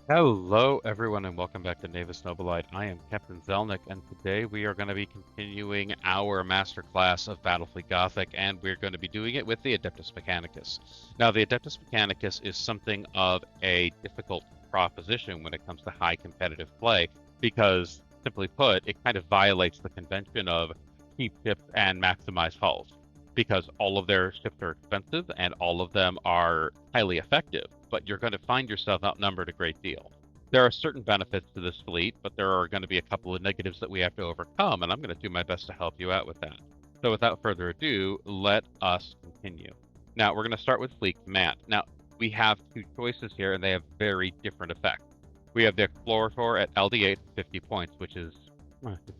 Hello, everyone, and welcome back to Navis Nobilite. I am Captain Zelnick, and today we are going to be continuing our masterclass of Battlefleet Gothic, and we're going to be doing it with the Adeptus Mechanicus. Now, the Adeptus Mechanicus is something of a difficult proposition when it comes to high competitive play, because, simply put, it kind of violates the convention of keep ships and maximize hulls, because all of their ships are expensive and all of them are highly effective, but you're going to find yourself outnumbered a great deal. There are certain benefits to this fleet, but there are going to be a couple of negatives that we have to overcome, and I'm going to do my best to help you out with that. So without further ado, let us continue. Now, we're going to start with fleet command. Now, we have two choices here, and they have very different effects. We have the Explorator at LD8 50 points, which is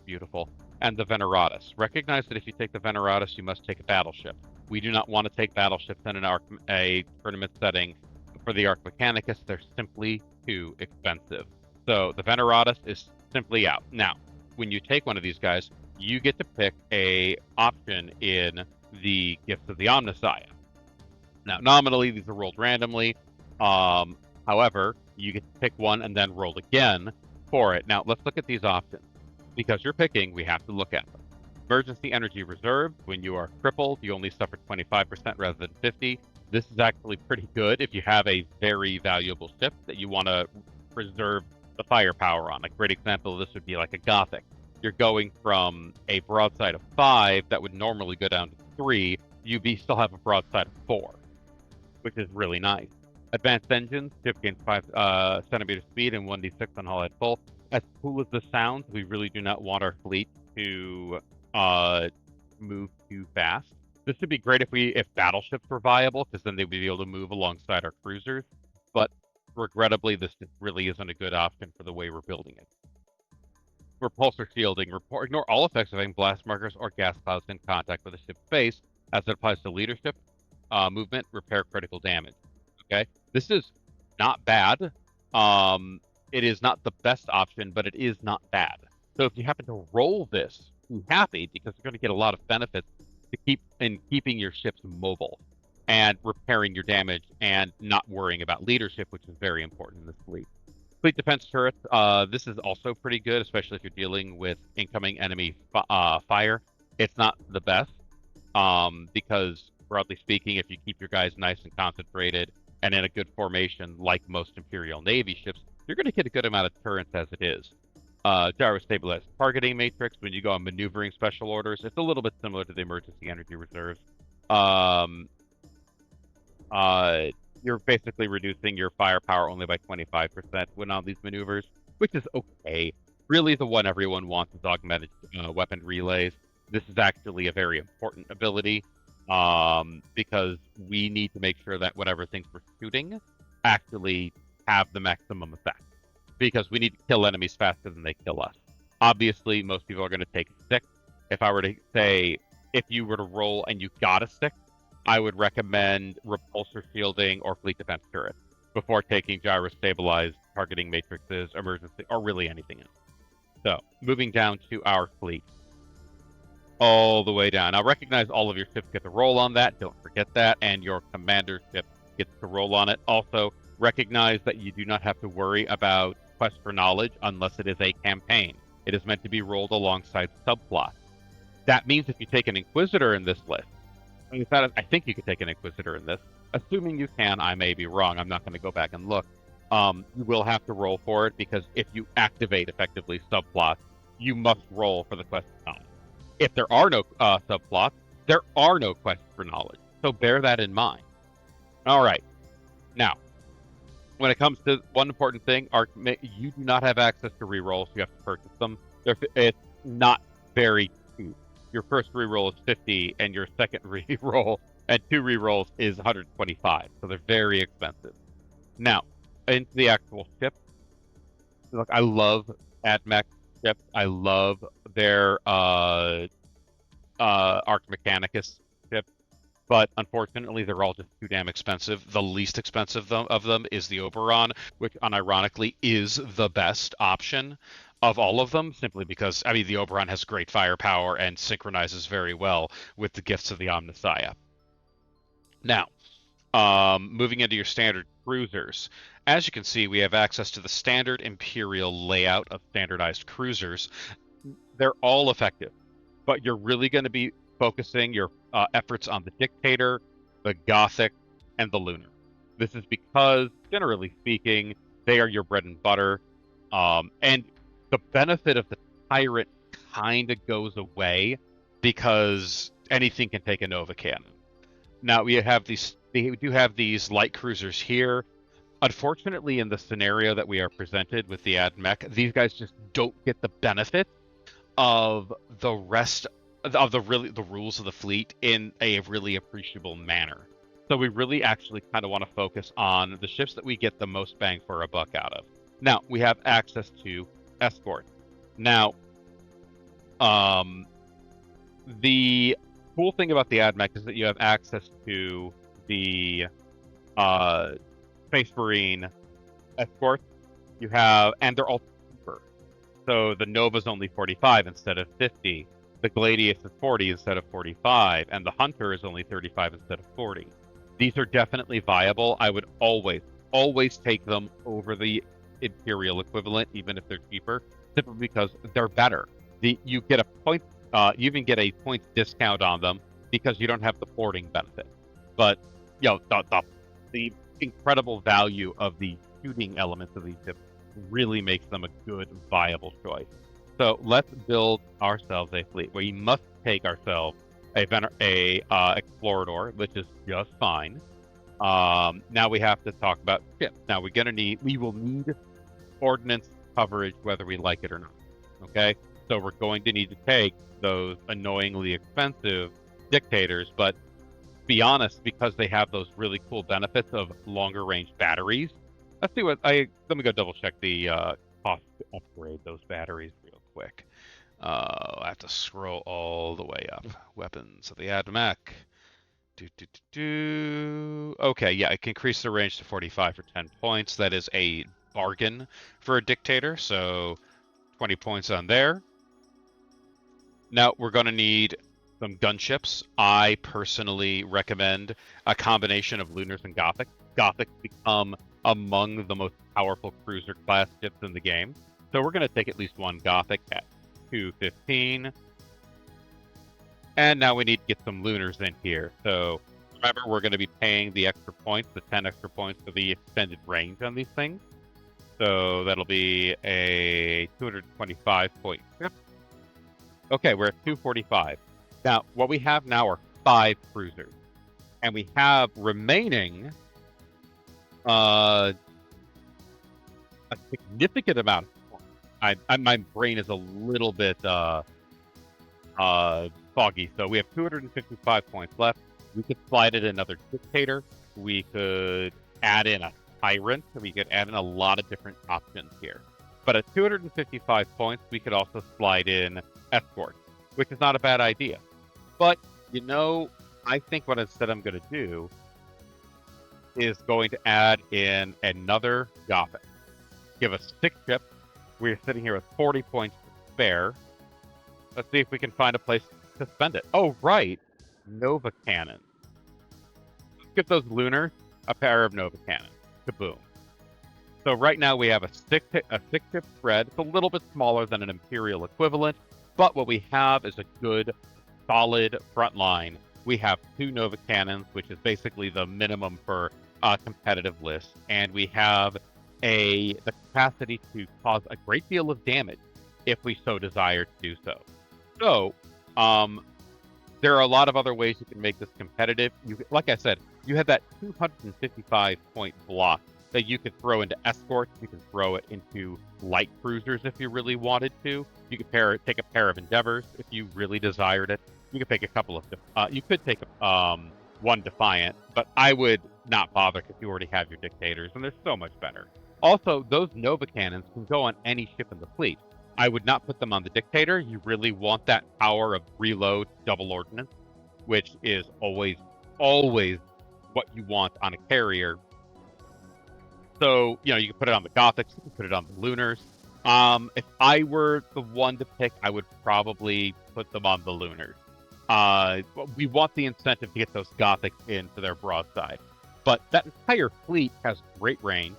beautiful, and the Veneratus. Recognize that if you take the Veneratus, you must take a battleship. We do not want to take battleships in a tournament setting. For the Arch Mechanicus, they're simply too expensive. So the Veneratus is simply out. Now, when you take one of these guys, you get to pick a option in the Gifts of the Omnissiah. Now, nominally, these are rolled randomly. However, you get to pick one and then roll again for it. Now, let's look at these options. Because you're picking, we have to look at them. Emergency energy reserve. When you are crippled, you only suffer 25% rather than 50. This is actually pretty good if you have a very valuable ship that you want to preserve the firepower on. A great example of this would be like a Gothic. You're going from a broadside of 5 that would normally go down to 3. You still have a broadside of 4, which is really nice. Advanced engines, ship gains 5 centimeter speed and 1d6 on hull head full. As cool as this sounds, we really do not want our fleet to move too fast. This would be great if battleships were viable, because then they would be able to move alongside our cruisers. But regrettably, this really isn't a good option for the way we're building it. Repulsor shielding. Ignore all effects of having blast markers or gas clouds in contact with a ship's face, as it applies to leadership, movement, repair critical damage. Okay, this is not bad. It is not the best option, but it is not bad. So if you happen to roll this, be happy, because you're going to get a lot of benefits to keeping your ships mobile and repairing your damage and not worrying about leadership, which is very important in this fleet. Fleet defense turrets. This is also pretty good, especially if you're dealing with incoming enemy fire. It's not the best, because broadly speaking, if you keep your guys nice and concentrated and in a good formation, like most Imperial Navy ships, you're going to get a good amount of turrets as it is. Gyro stabilized targeting matrix. When you go on maneuvering special orders, it's a little bit similar to the emergency energy reserves. You're basically reducing your firepower only by 25% when on these maneuvers, which is okay. Really, the one everyone wants is augmented weapon relays. This is actually a very important ability, because we need to make sure that whatever things we're shooting actually have the maximum effect, because we need to kill enemies faster than they kill us. Obviously, most people are going to take a 6. If I were to say, if you were to roll and you got a 6, I would recommend repulsor shielding or fleet defense turrets before taking gyro stabilized targeting matrices, emergency, or really anything else. So, moving down to our fleet. All the way down. Now, recognize all of your ships get to roll on that. Don't forget that. And your commander ship gets to roll on it. Also, recognize that you do not have to worry about Quest for Knowledge unless it is a campaign. It is meant to be rolled alongside subplots. That means if you take an Inquisitor in this list, I think you could take an Inquisitor in this. Assuming you can, I may be wrong. I'm not going to go back and look. You will have to roll for it, because if you activate effectively subplots, you must roll for the Quest for Knowledge. If there are no subplots, there are no quests for knowledge. So bear that in mind. All right. Now, when it comes to one important thing, you do not have access to rerolls. You have to purchase them. It's not very cheap. Your first reroll is 50, and your second reroll and 2 rerolls is 125. So they're very expensive. Now, into the actual ship. Look, I love AdMech ships. I love their Arch Mechanicus ships, but unfortunately, they're all just too damn expensive. The least expensive of them is the Oberon, which unironically is the best option of all of them, simply because, I mean, the Oberon has great firepower and synchronizes very well with the Gifts of the Omnissiah. Now, moving into your standard cruisers. As you can see, we have access to the standard Imperial layout of standardized cruisers. They're all effective, but you're really going to be focusing your efforts on the Dictator, the Gothic, and the Lunar. This is because, generally speaking, they are your bread and butter, and the benefit of the Tyrant kind of goes away because anything can take a Nova Cannon. Now we do have these light cruisers here. Unfortunately, in the scenario that we are presented with the AdMech, these guys just don't get the benefit of the rest of the rules of the fleet in a really appreciable manner. So we really actually kind of want to focus on the ships that we get the most bang for a buck out of. Now we have access to escort. Now, the cool thing about the AdMech is that you have access to the Space Marine escort. And they're all cheaper. So the Nova's only 45 instead of 50. The Gladius is 40 instead of 45, and the Hunter is only 35 instead of 40. These are definitely viable. I would always take them over the Imperial equivalent, even if they're cheaper, simply because they're better. You get a point. You even get a points discount on them because you don't have the porting benefit. But the incredible value of the shooting elements of these ships really makes them a good, viable choice. So let's build ourselves a fleet. We must take ourselves a Explorador, which is just fine. Now we have to talk about ships. Now we will need ordnance coverage whether we like it or not. Okay, so we're going to need to take those annoyingly expensive Dictators, but be honest, because they have those really cool benefits of longer range batteries. Let's see let me go double check the cost to upgrade those batteries real quick. I have to scroll all the way up. Weapons of the AdMech. Okay, yeah, it can increase the range to 45 for 10 points. That is a bargain for a Dictator, so 20 points on there. Now we're going to need some gunships. I personally recommend a combination of Lunars and Gothic. Gothic become among the most powerful cruiser class ships in the game. So we're going to take at least one Gothic at 215. And now we need to get some Lunars in here. So remember, we're going to be paying the extra points, the 10 extra points for the extended range on these things. So that'll be a 225 point ship. Okay, we're at 245. Now, what we have now are 5 cruisers. And we have remaining a significant amount of points. My brain is a little bit foggy. So we have 255 points left. We could slide in another Dictator. We could add in a Tyrant. We could add in a lot of different options here. But at 255 points, we could also slide in Escort, which is not a bad idea. But, I think what instead I'm going to do is going to add in another Gothic. Give us 6 ships. We're sitting here with 40 points to spare. Let's see if we can find a place to spend it. Oh, right. Nova Cannon. Give those Lunars a pair of Nova Cannon. Kaboom. So right now we have a 6-ship spread. It's a little bit smaller than an Imperial equivalent, but what we have is a good, solid front line. We have 2 Nova Cannons, which is basically the minimum for a competitive list, and we have the capacity to cause a great deal of damage if we so desire to do so. So, there are a lot of other ways you can make this competitive. Like I said, you have that 255-point block that you could throw into escorts. You can throw it into light cruisers if you really wanted to. You could take a pair of Endeavors if you really desired it. You could take a couple of. You could take one Defiant, but I would not bother because you already have your Dictators, and they're so much better. Also, those Nova Cannons can go on any ship in the fleet. I would not put them on the Dictator. You really want that power of reload double ordnance, which is always what you want on a carrier. So, you can put it on the Gothics, you can put it on the Lunars. If I were the one to pick, I would probably put them on the Lunars. We want the incentive to get those Gothics into their broadside. But that entire fleet has great range.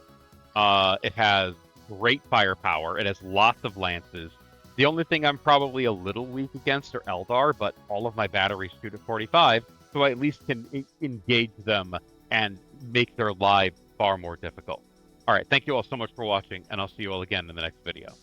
It has great firepower. It has lots of lances. The only thing I'm probably a little weak against are Eldar, but all of my batteries shoot at 45, so I at least can engage them and make their lives far more difficult. All right, thank you all so much for watching, and I'll see you all again in the next video.